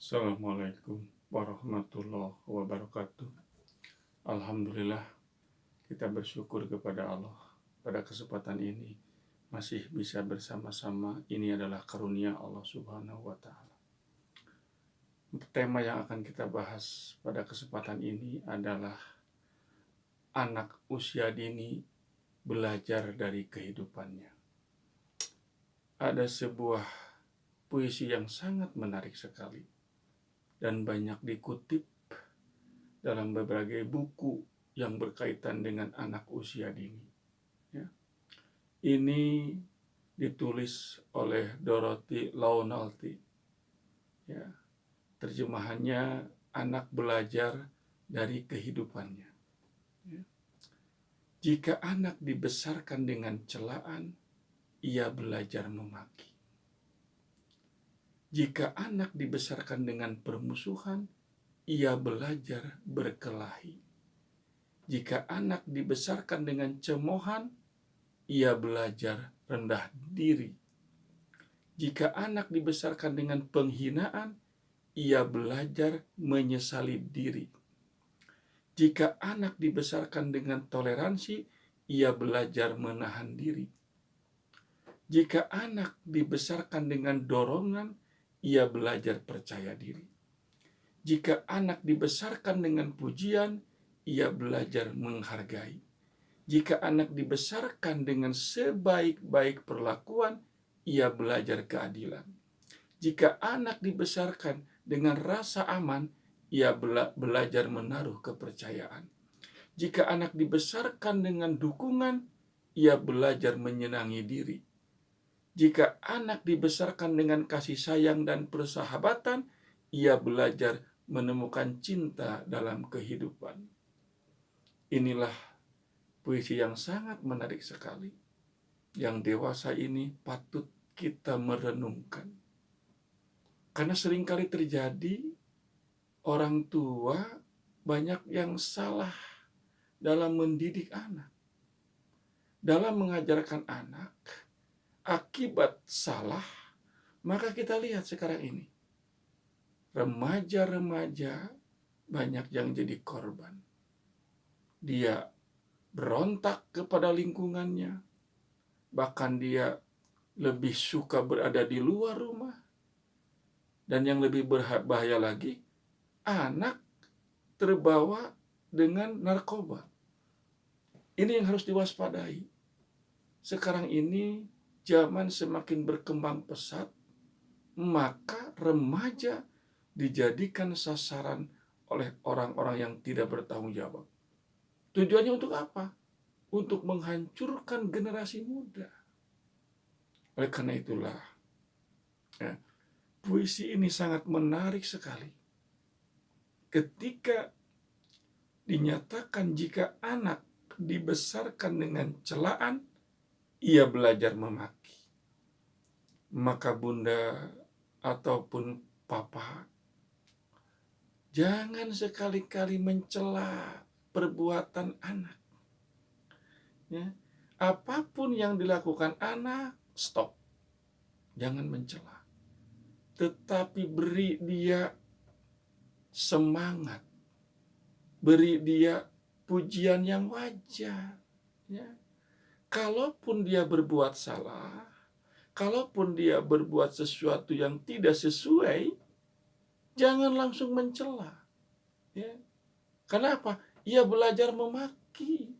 Assalamualaikum warahmatullahi wabarakatuh. Alhamdulillah, kita bersyukur kepada Allah pada kesempatan ini masih bisa bersama-sama. Ini adalah karunia Allah Subhanahu wa Ta'ala. Tema yang akan kita bahas pada kesempatan ini adalah anak usia dini belajar dari kehidupannya. Ada sebuah puisi yang sangat menarik sekali dan banyak dikutip dalam berbagai buku yang berkaitan dengan anak usia dini. Ya. Ini ditulis oleh Dorothy Lawnalty. Ya. Terjemahannya anak belajar dari kehidupannya. Ya. Jika anak dibesarkan dengan celaan, ia belajar memaki. Jika anak dibesarkan dengan permusuhan, ia belajar berkelahi. Jika anak dibesarkan dengan cemoohan, ia belajar rendah diri. Jika anak dibesarkan dengan penghinaan, ia belajar menyesali diri. Jika anak dibesarkan dengan toleransi, ia belajar menahan diri. Jika anak dibesarkan dengan dorongan, ia belajar percaya diri. Jika anak dibesarkan dengan pujian, ia belajar menghargai. Jika anak dibesarkan dengan sebaik-baik perlakuan, ia belajar keadilan. Jika anak dibesarkan dengan rasa aman, ia belajar menaruh kepercayaan. Jika anak dibesarkan dengan dukungan, ia belajar menyenangi diri. Jika anak dibesarkan dengan kasih sayang dan persahabatan, ia belajar menemukan cinta dalam kehidupan. Inilah puisi yang sangat menarik sekali, yang dewasa ini patut kita merenungkan. Karena seringkali terjadi orang tua banyak yang salah dalam mendidik anak, dalam mengajarkan anak. Akibat salah, maka kita lihat sekarang ini, remaja-remaja banyak yang jadi korban. Dia berontak kepada lingkungannya, bahkan dia lebih suka berada di luar rumah. Dan yang lebih berbahaya lagi, anak terbawa dengan narkoba. Ini yang harus diwaspadai. Sekarang ini zaman semakin berkembang pesat, maka remaja dijadikan sasaran oleh orang-orang yang tidak bertanggung jawab. Tujuannya untuk apa? Untuk menghancurkan generasi muda. Oleh karena itulah, puisi ini sangat menarik sekali. Ketika dinyatakan jika anak dibesarkan dengan celaan, ia belajar memaki. Maka bunda ataupun papa, jangan sekali-kali mencela perbuatan anak. Ya. Apapun yang dilakukan anak, stop. Jangan mencela. Tetapi beri dia semangat. Beri dia pujian yang wajar. Ya. Kalaupun dia berbuat salah, kalaupun dia berbuat sesuatu yang tidak sesuai, jangan langsung mencela. Ya. Kenapa? Ia belajar memaki.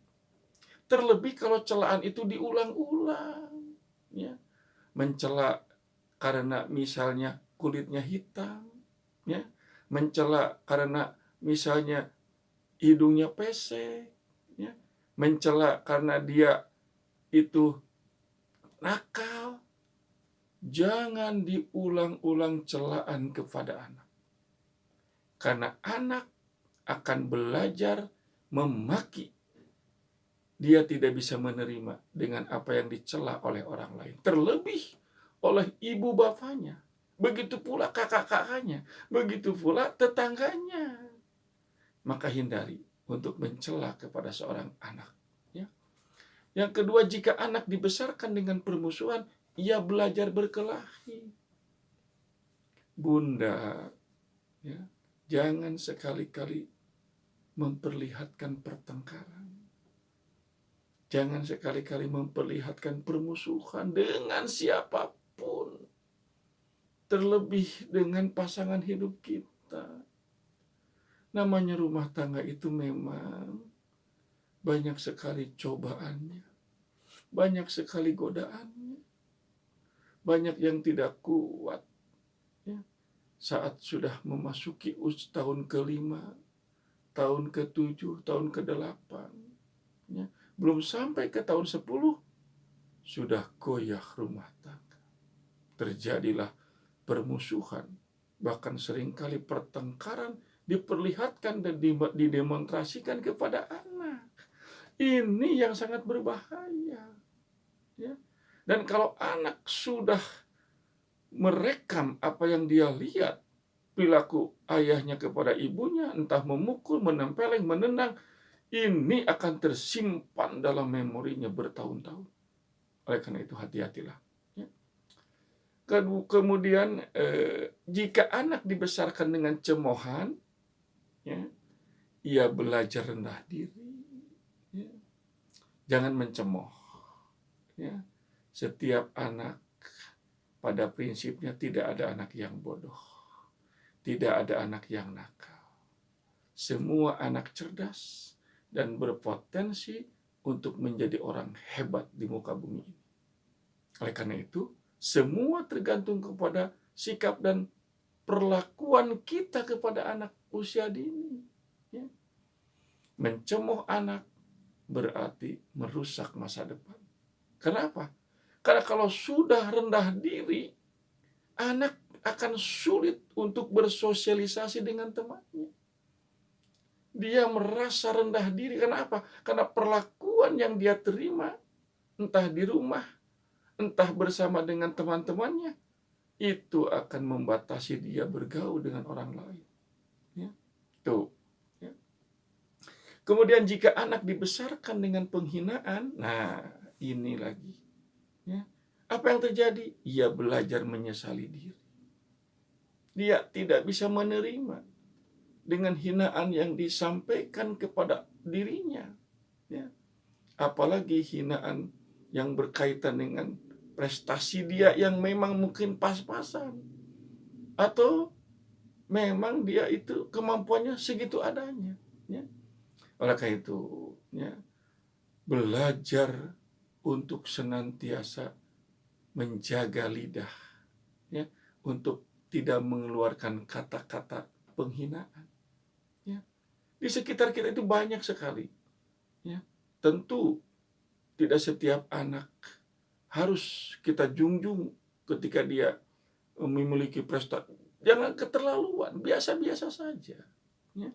Terlebih kalau celaan itu diulang-ulang. Ya. Mencela karena misalnya kulitnya hitam. Ya. Mencela karena misalnya hidungnya pesek. Ya. Mencela karena dia itu nakal. Jangan diulang-ulang celaan kepada anak. Karena anak akan belajar memaki. Dia tidak bisa menerima dengan apa yang dicela oleh orang lain. Terlebih oleh ibu bapaknya. Begitu pula kakak-kakaknya. Begitu pula tetangganya. Maka hindari untuk mencela kepada seorang anak. Ya. Yang kedua, jika anak dibesarkan dengan permusuhan, ia belajar berkelahi. Bunda, ya, jangan sekali-kali memperlihatkan pertengkaran. Jangan sekali-kali memperlihatkan permusuhan dengan siapapun. Terlebih dengan pasangan hidup kita. Namanya rumah tangga itu memang banyak sekali cobaannya. Banyak sekali godaannya. Banyak yang tidak kuat. Ya. Saat sudah memasuki tahun ke-5, tahun ke-7, tahun ke-8. Ya. Belum sampai ke tahun 10, sudah goyah rumah tangga. Terjadilah permusuhan, bahkan seringkali pertengkaran diperlihatkan dan didemonstrasikan kepada anak. Ini yang sangat berbahaya. Ya. Dan kalau anak sudah merekam apa yang dia lihat, perilaku ayahnya kepada ibunya, entah memukul, menempeleng, menendang, ini akan tersimpan dalam memorinya bertahun-tahun. Oleh karena itu hati-hatilah. Ya. Kemudian jika anak dibesarkan dengan cemoohan, ya, ia belajar rendah diri. Ya. Jangan mencemooh. Ya. Setiap anak pada prinsipnya tidak ada anak yang bodoh. Tidak ada anak yang nakal. Semua anak cerdas dan berpotensi untuk menjadi orang hebat di muka bumi ini. Oleh karena itu, semua tergantung kepada sikap dan perlakuan kita kepada anak usia dini. Ya. Mencemooh anak berarti merusak masa depan. Kenapa? Karena kalau sudah rendah diri, anak akan sulit untuk bersosialisasi dengan temannya. Dia merasa rendah diri. Karena apa? Karena perlakuan yang dia terima, entah di rumah, entah bersama dengan teman-temannya, itu akan membatasi dia bergaul dengan orang lain. Ya. Tuh. Ya. Kemudian jika anak dibesarkan dengan penghinaan, nah ini lagi. Ya. Apa yang terjadi? Ia belajar menyesali diri. Dia tidak bisa menerima dengan hinaan yang disampaikan kepada dirinya. Ya. Apalagi hinaan yang berkaitan dengan prestasi dia yang memang mungkin pas-pasan. Atau memang dia itu kemampuannya segitu adanya. Ya. Oleh karena itu, ya, belajar untuk senantiasa menjaga lidah, ya, untuk tidak mengeluarkan kata-kata penghinaan. Ya. Di sekitar kita itu banyak sekali. Ya. Tentu tidak setiap anak harus kita junjung ketika dia memiliki prestasi. Jangan keterlaluan, biasa-biasa saja. Ya.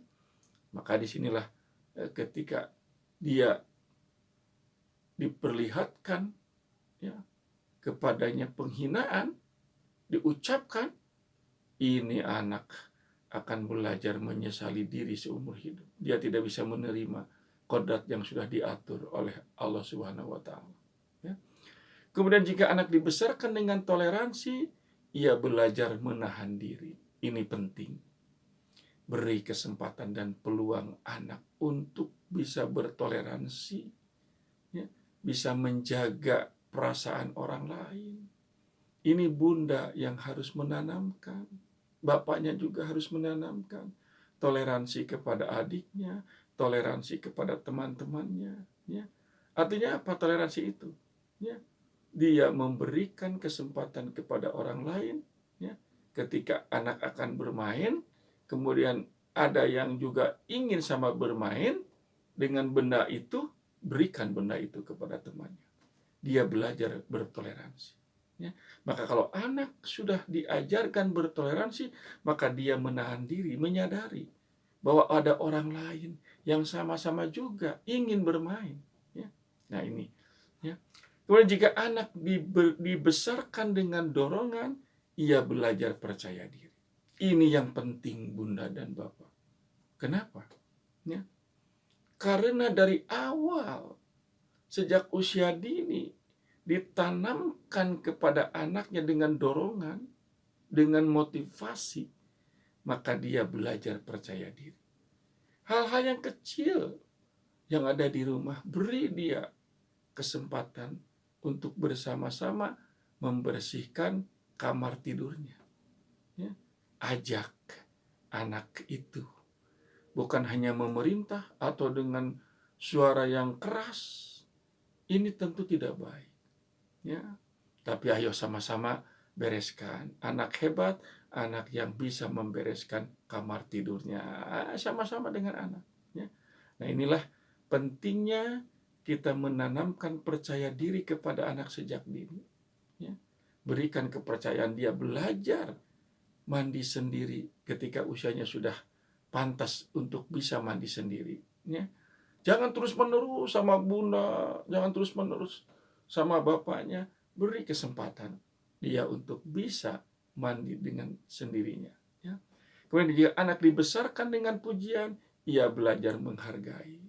Maka disinilah ketika dia diperlihatkan, ya, kepadanya penghinaan, diucapkan, ini anak akan belajar menyesali diri seumur hidup. Dia tidak bisa menerima kodrat yang sudah diatur oleh Allah Subhanahu wa Ta'ala. Ya. Kemudian jika anak dibesarkan dengan toleransi, ia belajar menahan diri. Ini penting. Beri kesempatan dan peluang anak untuk bisa bertoleransi, ya, bisa menjaga perasaan orang lain. Ini bunda yang harus menanamkan. Bapaknya juga harus menanamkan toleransi kepada adiknya, toleransi kepada teman-temannya. Ya. Artinya apa toleransi itu? Ya. Dia memberikan kesempatan kepada orang lain. Ya. Ketika anak akan bermain, kemudian ada yang juga ingin sama bermain dengan benda itu, berikan benda itu kepada temannya. Dia belajar bertoleransi. Ya. Maka kalau anak sudah diajarkan bertoleransi, maka dia menahan diri, menyadari bahwa ada orang lain yang sama-sama juga ingin bermain. Ya. Nah ini. Ya. Kemudian jika anak dibesarkan dengan dorongan, ia belajar percaya diri. Ini yang penting bunda dan bapak. Kenapa? Ya. Karena dari awal, sejak usia dini, ditanamkan kepada anaknya dengan dorongan, dengan motivasi, maka dia belajar percaya diri. Hal-hal yang kecil yang ada di rumah, beri dia kesempatan untuk bersama-sama membersihkan kamar tidurnya. Ya. Ajak anak itu, bukan hanya memerintah atau dengan suara yang keras. Ini tentu tidak baik. Ya. Tapi ayo sama-sama bereskan. Anak hebat, anak yang bisa membereskan kamar tidurnya. Sama-sama dengan anak. Ya. Nah, inilah pentingnya kita menanamkan percaya diri kepada anak sejak dini. Ya. Berikan kepercayaan dia belajar mandi sendiri ketika usianya sudah pantas untuk bisa mandi sendiri. Ya. Jangan terus-menerus sama bunda, jangan terus-menerus sama bapaknya. Beri kesempatan dia untuk bisa mandi dengan sendirinya. Ya. Kemudian jika anak dibesarkan dengan pujian, ia belajar menghargai.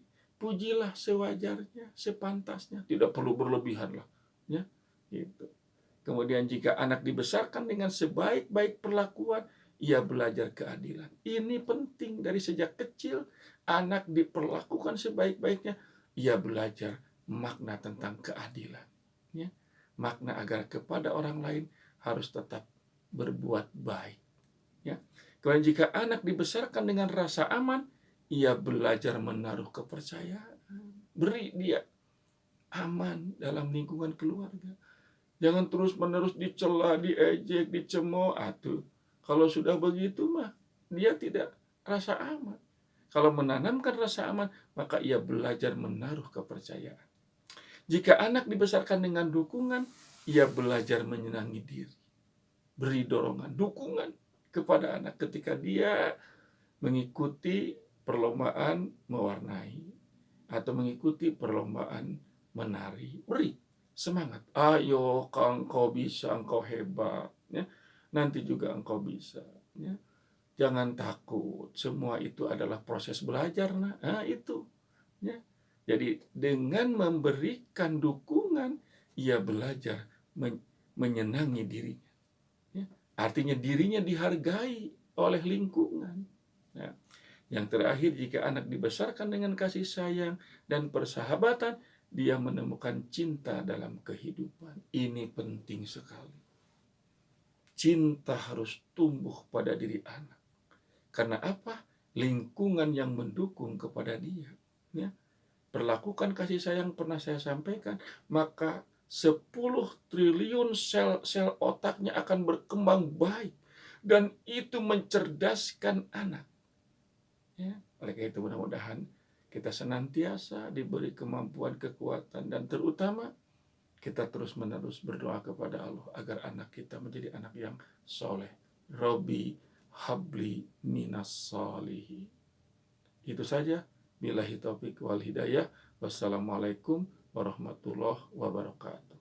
Pujilah sewajarnya, sepantasnya, tidak perlu berlebihan lah. Ya, gitu. Kemudian jika anak dibesarkan dengan sebaik-baik perlakuan, ia belajar keadilan. Ini penting dari sejak kecil, anak diperlakukan sebaik-baiknya, ia belajar makna tentang keadilan. Ya. Makna agar kepada orang lain harus tetap berbuat baik. Ya. Kemudian jika anak dibesarkan dengan rasa aman, ia belajar menaruh kepercayaan. Beri dia aman dalam lingkungan keluarga. Jangan terus-menerus dicela, diejek, dicemooh. Atuh, kalau sudah begitu mah dia tidak rasa aman. Kalau menanamkan rasa aman, maka ia belajar menaruh kepercayaan. Jika anak dibesarkan dengan dukungan, ia belajar menyenangi diri. Beri dorongan, dukungan kepada anak ketika dia mengikuti perlombaan mewarnai atau mengikuti perlombaan menari. Beri semangat. Ayo, engkau bisa, engkau hebat. Ya. Nanti juga engkau bisa. Ya. Jangan takut. Semua itu adalah proses belajar. Nah, itu. Ya. Jadi dengan memberikan dukungan, ia belajar menyenangi dirinya. Ya. Artinya dirinya dihargai oleh lingkungan. Ya. Yang terakhir, jika anak dibesarkan dengan kasih sayang dan persahabatan, dia menemukan cinta dalam kehidupan. Ini penting sekali. Cinta harus tumbuh pada diri anak. Karena apa? Lingkungan yang mendukung kepada dia. Ya. Perlakukan kasih sayang pernah saya sampaikan, maka 10 triliun sel-sel otaknya akan berkembang baik. Dan itu mencerdaskan anak. Ya. Oleh karena itu mudah-mudahan kita senantiasa diberi kemampuan, kekuatan, dan terutama kita terus-menerus berdoa kepada Allah agar anak kita menjadi anak yang soleh. Robbi habli minas solihin. Itu saja. Billahi taufiq wal hidayah. Wassalamualaikum warahmatullahi wabarakatuh.